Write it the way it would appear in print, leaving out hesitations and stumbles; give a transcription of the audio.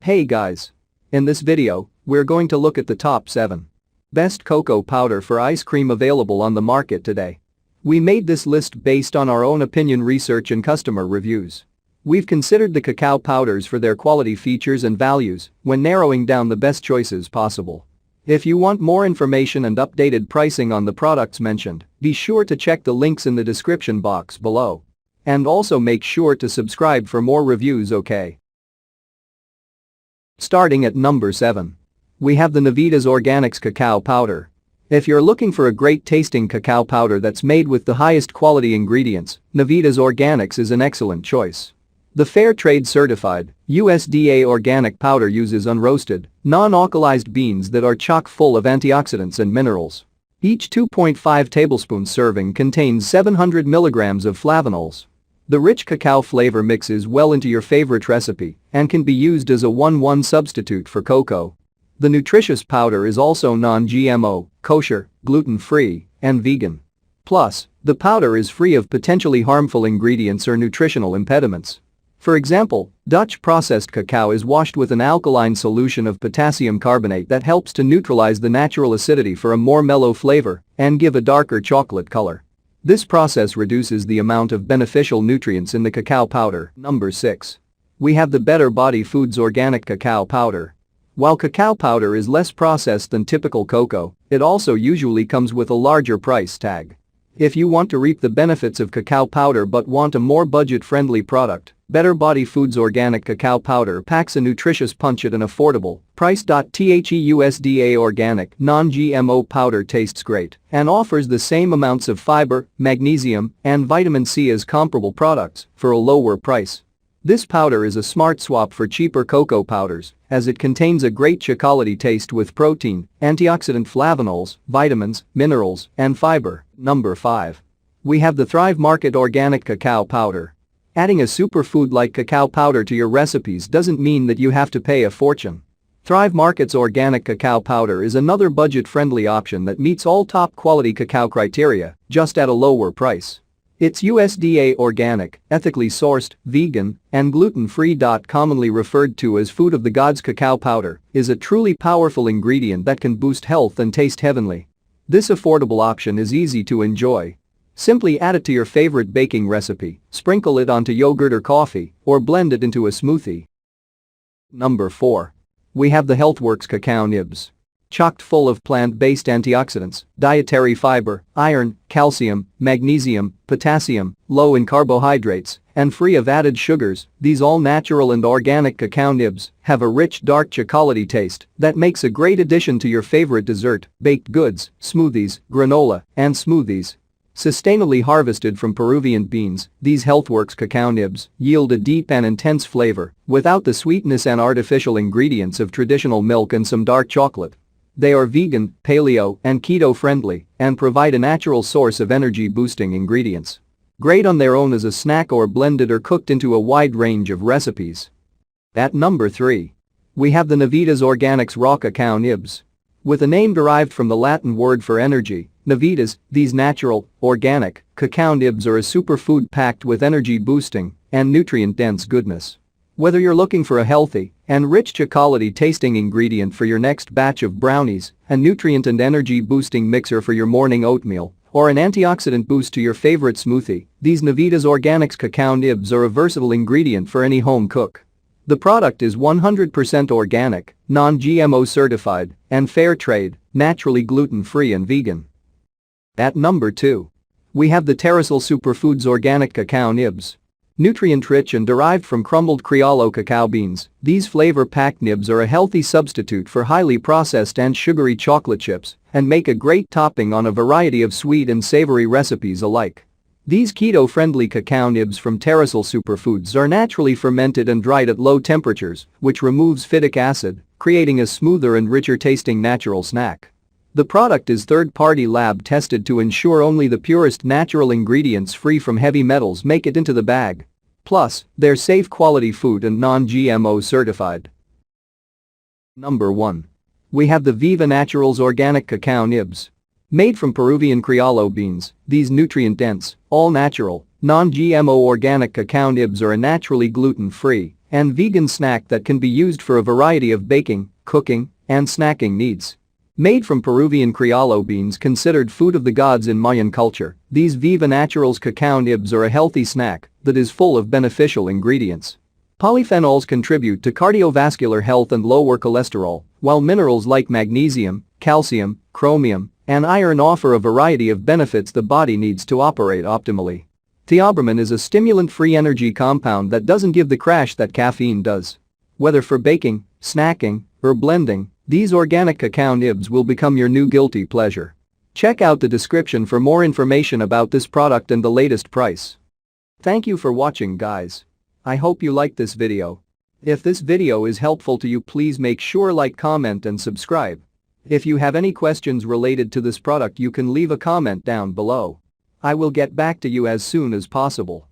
Hey guys! In this video, we're going to look at the top 7 best cocoa powder for ice cream available on the market today. We made this list based on our own opinion research and customer reviews. We've considered the cacao powders for their quality features and values when narrowing down the best choices possible. If you want more information and updated pricing on the products mentioned, be sure to check the links in the description box below. And also make sure to subscribe for more reviews, okay? Starting at number 7. We have the Navitas Organics Cacao Powder. If you're looking for a great tasting cacao powder that's made with the highest quality ingredients, Navitas Organics is an excellent choice. The Fair Trade certified, USDA organic powder uses unroasted, non-alkalized beans that are chock full of antioxidants and minerals. Each 2.5 tablespoon serving contains 700 milligrams of flavonols. The rich cacao flavor mixes well into your favorite recipe and can be used as a 1-1 substitute for cocoa. The nutritious powder is also non-GMO, kosher, gluten-free, and vegan. Plus, the powder is free of potentially harmful ingredients or nutritional impediments. For example, Dutch processed cacao is washed with an alkaline solution of potassium carbonate that helps to neutralize the natural acidity for a more mellow flavor and give a darker chocolate color. This process reduces the amount of beneficial nutrients in the cacao powder. Number 6. We have the BetterBody Foods Organic Cacao Powder. While cacao powder is less processed than typical cocoa, it also usually comes with a larger price tag. If you want to reap the benefits of cacao powder but want a more budget-friendly product, BetterBody Foods Organic Cacao Powder packs a nutritious punch at an affordable price. The USDA organic non-GMO powder tastes great and offers the same amounts of fiber, magnesium, and vitamin C as comparable products for a lower price. This powder is a smart swap for cheaper cocoa powders as it contains a great chocolatey taste with protein, antioxidant flavonols, vitamins, minerals, and fiber. Number 5. We have the Thrive Market Organic Cacao Powder. Adding a superfood like cacao powder to your recipes doesn't mean that you have to pay a fortune. Thrive Market's organic cacao powder is another budget-friendly option that meets all top-quality cacao criteria, just at a lower price. It's USDA organic, ethically sourced, vegan, and gluten-free. Commonly referred to as food of the gods, cacao powder is a truly powerful ingredient that can boost health and taste heavenly. This affordable option is easy to enjoy. Simply add it to your favorite baking recipe, sprinkle it onto yogurt or coffee, or blend it into a smoothie. Number 4. We have the Healthworks Cacao Nibs. Chocked full of plant-based antioxidants, dietary fiber, iron, calcium, magnesium, potassium, low in carbohydrates, and free of added sugars, these all-natural and organic cacao nibs have a rich dark chocolatey taste that makes a great addition to your favorite dessert, baked goods, smoothies, granola, and smoothies. Sustainably harvested from Peruvian beans, these Healthworks cacao nibs yield a deep and intense flavor without the sweetness and artificial ingredients of traditional milk and some dark chocolate. They are vegan, paleo, and keto-friendly and provide a natural source of energy-boosting ingredients. Great on their own as a snack or blended or cooked into a wide range of recipes. At number 3. We have the Navitas Organics Raw Cacao Nibs. With a name derived from the Latin word for energy, Navitas, these natural, organic, cacao nibs are a superfood packed with energy-boosting and nutrient-dense goodness. Whether you're looking for a healthy and rich chocolatey tasting ingredient for your next batch of brownies, a nutrient and energy-boosting mixer for your morning oatmeal, or an antioxidant boost to your favorite smoothie, these Navitas Organics Cacao Nibs are a versatile ingredient for any home cook. The product is 100% organic, non-GMO certified, and fair trade, naturally gluten-free and vegan. At number 2. We have the Terracil Superfoods Organic Cacao Nibs. Nutrient-rich and derived from crumbled Criollo cacao beans, these flavor-packed nibs are a healthy substitute for highly processed and sugary chocolate chips and make a great topping on a variety of sweet and savory recipes alike. These keto-friendly cacao nibs from Terrasoul Superfoods are naturally fermented and dried at low temperatures, which removes phytic acid, creating a smoother and richer-tasting natural snack. The product is third-party lab tested to ensure only the purest natural ingredients free from heavy metals make it into the bag. Plus, they're safe quality food and non-GMO certified. Number 1. We have the Viva Naturals Organic Cacao Nibs. Made from Peruvian Criollo beans, these nutrient-dense, all-natural, non-GMO organic cacao nibs are a naturally gluten-free and vegan snack that can be used for a variety of baking, cooking, and snacking needs. Made from Peruvian Criollo beans considered food of the gods in Mayan culture, these Viva Naturals cacao nibs are a healthy snack that is full of beneficial ingredients. Polyphenols contribute to cardiovascular health and lower cholesterol, while minerals like magnesium, calcium, chromium, and iron offer a variety of benefits the body needs to operate optimally. Theobromine is a stimulant-free energy compound that doesn't give the crash that caffeine does. Whether for baking, snacking, or blending, these organic cacao nibs will become your new guilty pleasure. Check out the description for more information about this product and the latest price. Thank you for watching, guys. I hope you liked this video. If this video is helpful to you, please make sure like, comment and subscribe. If you have any questions related to this product, you can leave a comment down below. I will get back to you as soon as possible.